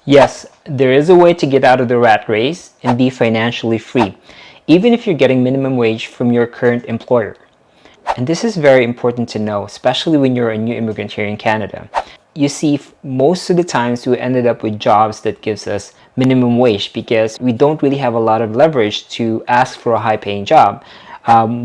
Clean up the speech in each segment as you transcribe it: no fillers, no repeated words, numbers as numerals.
Yes, there is a way to get out of the rat race and be financially free, even if you're getting minimum wage from your current employer. And this is very important to know, especially when you're a new immigrant here in Canada. You see, most of the times we ended up with jobs that gives us minimum wage because we don't really have a lot of leverage to ask for a high paying job.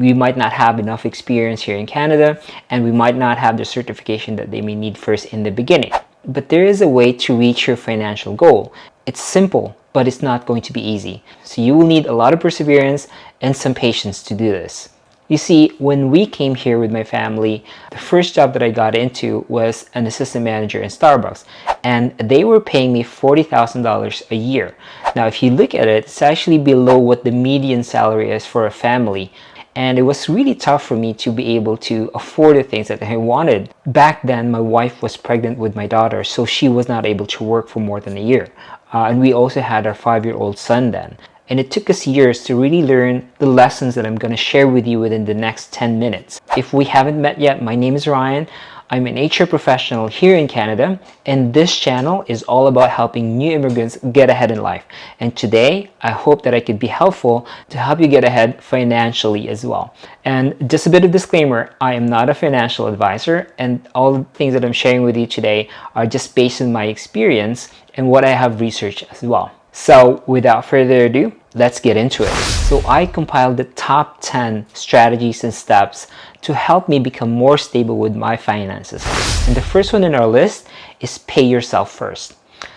We might not have enough experience here in Canada, and we might not have the certification that they may need first in the beginning. But there is a way to reach your financial goal. It's simple, but it's not going to be easy. So you will need a lot of perseverance and some patience to do this. You see, when we came here with my family, the first job that I got into was an assistant manager in Starbucks, and they were paying me $40,000 a year. Now, if you look at it, it's actually below what the median salary is for a family. And it was really tough for me to be able to afford the things that I wanted. Back then, my wife was pregnant with my daughter, so she was not able to work for more than a year. And we also had our 5-year-old son then. And it took us years to really learn the lessons that I'm going to share with you within the next 10 minutes. If we haven't met yet, my name is Ryan. I'm an HR professional here in Canada, and this channel is all about helping new immigrants get ahead in life. And today, I hope that I could be helpful to help you get ahead financially as well. And just a bit of disclaimer, I am not a financial advisor, and all the things that I'm sharing with you today are just based on my experience and what I have researched as well. So without further ado, let's get into it. So I compiled the top 10 strategies and steps to help me become more stable with my finances. And the first one in our list is pay yourself first.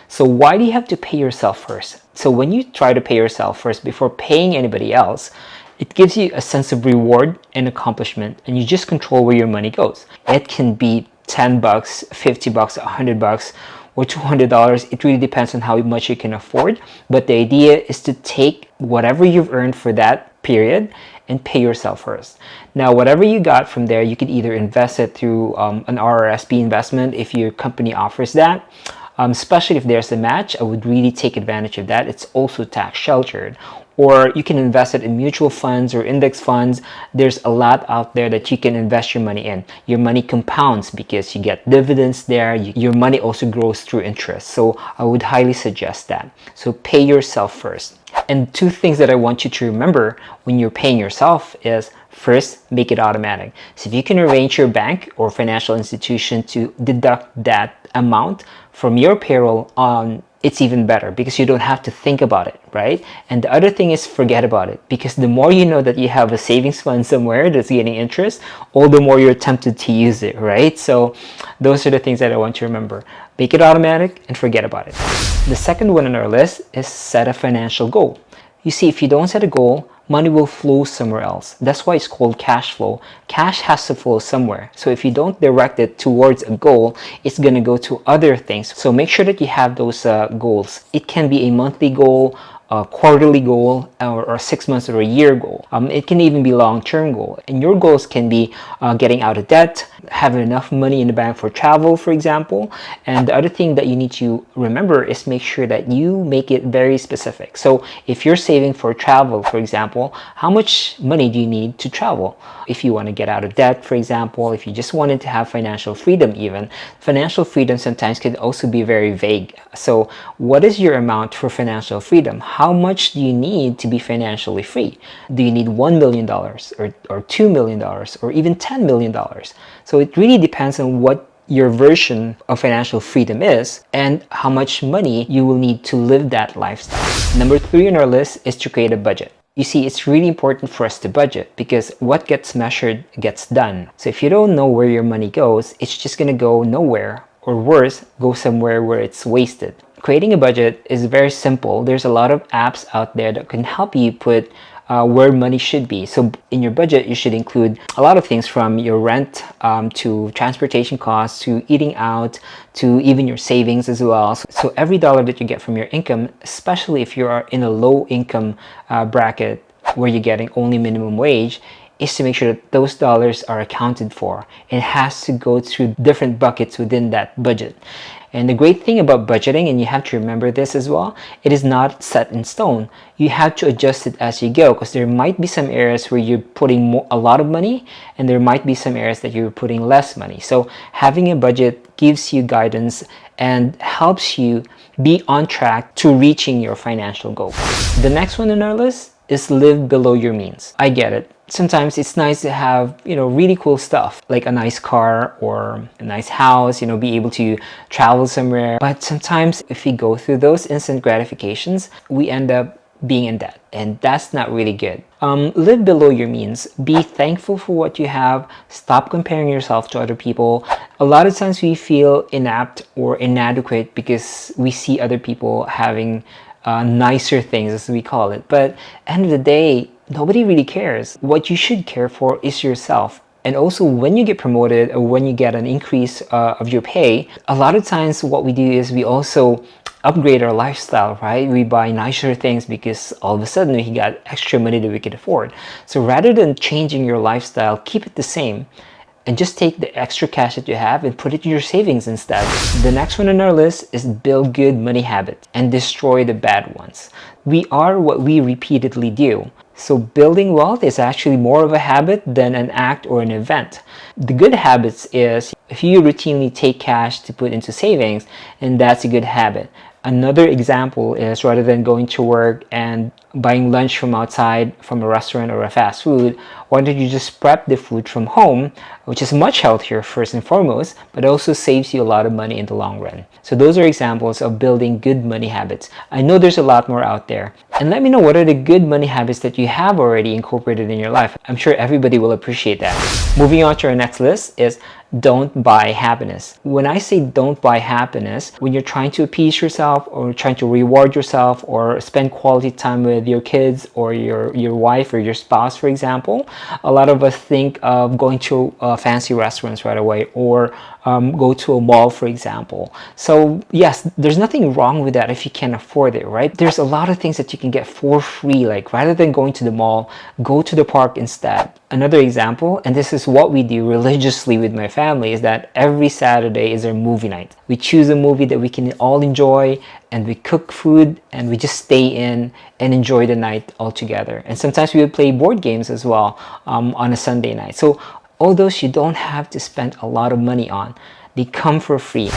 So why do you have to pay yourself first? So when you try to pay yourself first before paying anybody else, it gives you a sense of reward and accomplishment, and you just control where your money goes. It can be $10, $50, $100, or $200. It really depends on how much you can afford, but the idea is to take whatever you've earned for that period and pay yourself first. Now, whatever you got from there, you could either invest it through an RRSP investment if your company offers that. Especially if there's a match, I would really take advantage of that. It's also tax sheltered. Or you can invest it in mutual funds or index funds. There's a lot out there that you can invest your money in. Your money compounds because you get dividends there. Your money also grows through interest. So I would highly suggest that. So pay yourself first. And two things that I want you to remember when you're paying yourself is, first, make it automatic. So if you can arrange your bank or financial institution to deduct that amount from your payroll it's even better because you don't have to think about it, right? And the other thing is, forget about it, because the more you know that you have a savings fund somewhere that's getting interest, all the more you're tempted to use it, right? So those are the things that I want you to remember. Make it automatic and forget about it. The second one on our list is set a financial goal. You see, if you don't set a goal, money will flow somewhere else. That's why it's called cash flow. Cash has to flow somewhere. So if you don't direct it towards a goal, it's going to go to other things. So make sure that you have those goals. It can be a monthly goal, a quarterly goal, or 6 months or a year goal. It can even be long-term goal. And your goals can be getting out of debt, having enough money in the bank for travel, for example. And the other thing that you need to remember is make sure that you make it very specific. So if you're saving for travel, for example, how much money do you need to travel? If you want to get out of debt, for example, if you just wanted to have financial freedom even, financial freedom sometimes can also be very vague. So what is your amount for financial freedom? How much do you need to be financially free? Do you need $1 million or $2 million or even $10 million? So it really depends on what your version of financial freedom is and how much money you will need to live that lifestyle. Number 3 on our list is to create a budget. You see, it's really important for us to budget because what gets measured gets done. So if you don't know where your money goes, it's just going to go nowhere, or worse, go somewhere where it's wasted. Creating a budget is very simple. There's a lot of apps out there that can help you put where money should be. So in your budget, you should include a lot of things, from your rent to transportation costs to eating out to even your savings as well. So every dollar that you get from your income, especially if you are in a low income bracket where you're getting only minimum wage, is to make sure that those dollars are accounted for. It has to go through different buckets within that budget. And the great thing about budgeting, and you have to remember this as well, it is not set in stone. You have to adjust it as you go, because there might be some areas where you're putting a lot of money, and there might be some areas that you're putting less money. So having a budget gives you guidance and helps you be on track to reaching your financial goals. The next one on our list is live below your means. I get it. Sometimes it's nice to have, really cool stuff like a nice car or a nice house, be able to travel somewhere. But sometimes if we go through those instant gratifications, we end up being in debt, and that's not really good. Live below your means. Be thankful for what you have. Stop comparing yourself to other people. A lot of times we feel inapt or inadequate because we see other people having nicer things, as we call it. But end of the day, nobody really cares. What you should care for is yourself. And also, when you get promoted or when you get an increase of your pay, a lot of times what we do is we also upgrade our lifestyle, right? We buy nicer things because all of a sudden we got extra money that we can afford. So rather than changing your lifestyle, keep it the same and just take the extra cash that you have and put it in your savings instead. The next one on our list is build good money habits and destroy the bad ones. We are what we repeatedly do. So building wealth is actually more of a habit than an act or an event. The good habits is if you routinely take cash to put into savings, and that's a good habit. Another example is rather than going to work and buying lunch from outside from a restaurant or a fast food, why don't you just prep the food from home, which is much healthier first and foremost, but also saves you a lot of money in the long run. So those are examples of building good money habits. I know there's a lot more out there. And let me know what are the good money habits that you have already incorporated in your life. I'm sure everybody will appreciate that. Moving on to our next list is don't buy happiness. When I say don't buy happiness, when you're trying to appease yourself or trying to reward yourself or spend quality time with your kids or your wife or your spouse, for example, a lot of us think of going to fancy restaurants right away or go to a mall, for example. So yes, there's nothing wrong with that if you can afford it, right? There's a lot of things that you can get for free. Like rather than going to the mall, go to the park instead. Another example, and this is what we do religiously with my family, is that every Saturday is our movie night. We choose a movie that we can all enjoy, and we cook food and we just stay in and enjoy the night all together. And sometimes we would play board games as well on a Sunday night. So all those you don't have to spend a lot of money on. They come for free.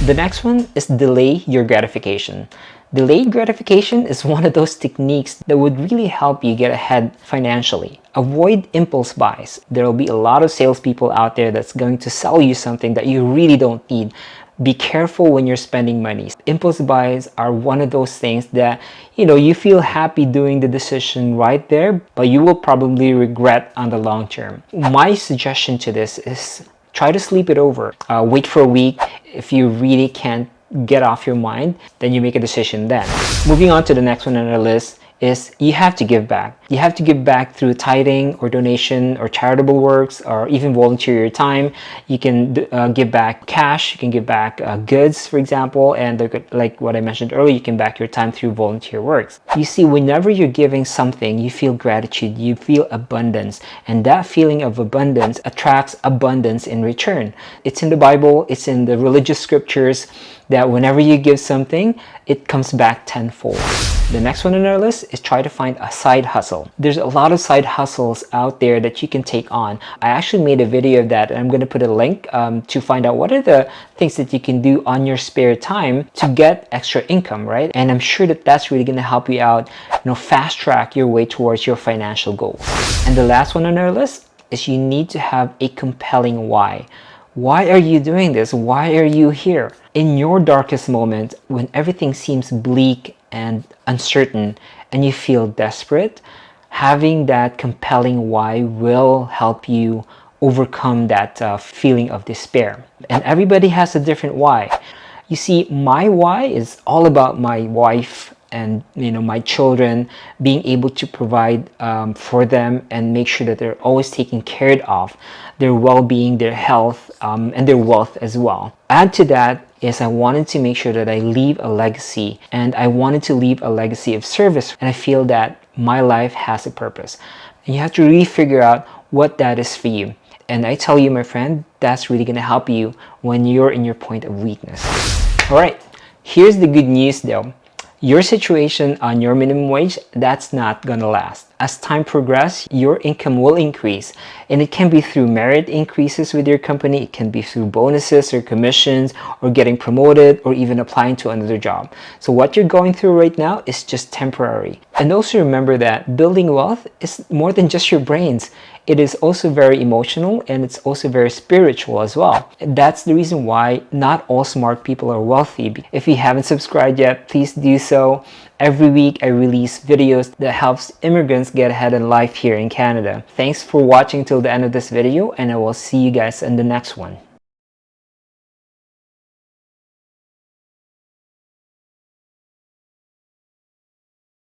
The next one is delay your gratification. Delayed gratification is one of those techniques that would really help you get ahead financially. Avoid impulse buys. There will be a lot of salespeople out there that's going to sell you something that you really don't need. Be careful when you're spending money. Impulse buys are one of those things that, you feel happy doing the decision right there, but you will probably regret on the long term. My suggestion to this is try to sleep it over. Wait for a week. If you really can't get off your mind, then you make a decision then. Moving on to the next one on our list is you have to give back. You have to give back through tithing or donation or charitable works or even volunteer your time. You can give back cash, you can give back goods, for example, and like what I mentioned earlier, you can back your time through volunteer works. You see, whenever you're giving something, you feel gratitude, you feel abundance, and that feeling of abundance attracts abundance in return. It's in the Bible, it's in the religious scriptures, that whenever you give something, it comes back tenfold. The next one on our list is try to find a side hustle. There's a lot of side hustles out there that you can take on. I actually made a video of that, and I'm going to put a link to find out what are the things that you can do on your spare time to get extra income, right? And I'm sure that that's really going to help you out, fast track your way towards your financial goals. And the last one on our list is you need to have a compelling why. Why are you doing this? Why are you here? In your darkest moment, when everything seems bleak and uncertain and you feel desperate, having that compelling why will help you overcome that feeling of despair. And everybody has a different why. You see, my why is all about my wife and my children, being able to provide for them and make sure that they're always taken care of, their well-being, their health, and their wealth as well. Add to that is I wanted to make sure that I leave a legacy, and I wanted to leave a legacy of service, and I feel that my life has a purpose. And you have to really figure out what that is for you. And I tell you, my friend, that's really going to help you when you're in your point of weakness. Alright, here's the good news though. Your situation on your minimum wage, that's not gonna last. As time progresses, your income will increase, and it can be through merit increases with your company, it can be through bonuses or commissions, or getting promoted, or even applying to another job. So what you're going through right now is just temporary. And also remember that building wealth is more than just your brains. It is also very emotional, and it's also very spiritual as well. And that's the reason why not all smart people are wealthy. If you haven't subscribed yet, please do so. Every week I release videos that helps immigrants get ahead in life here in Canada. Thanks for watching till the end of this video, and I will see you guys in the next one.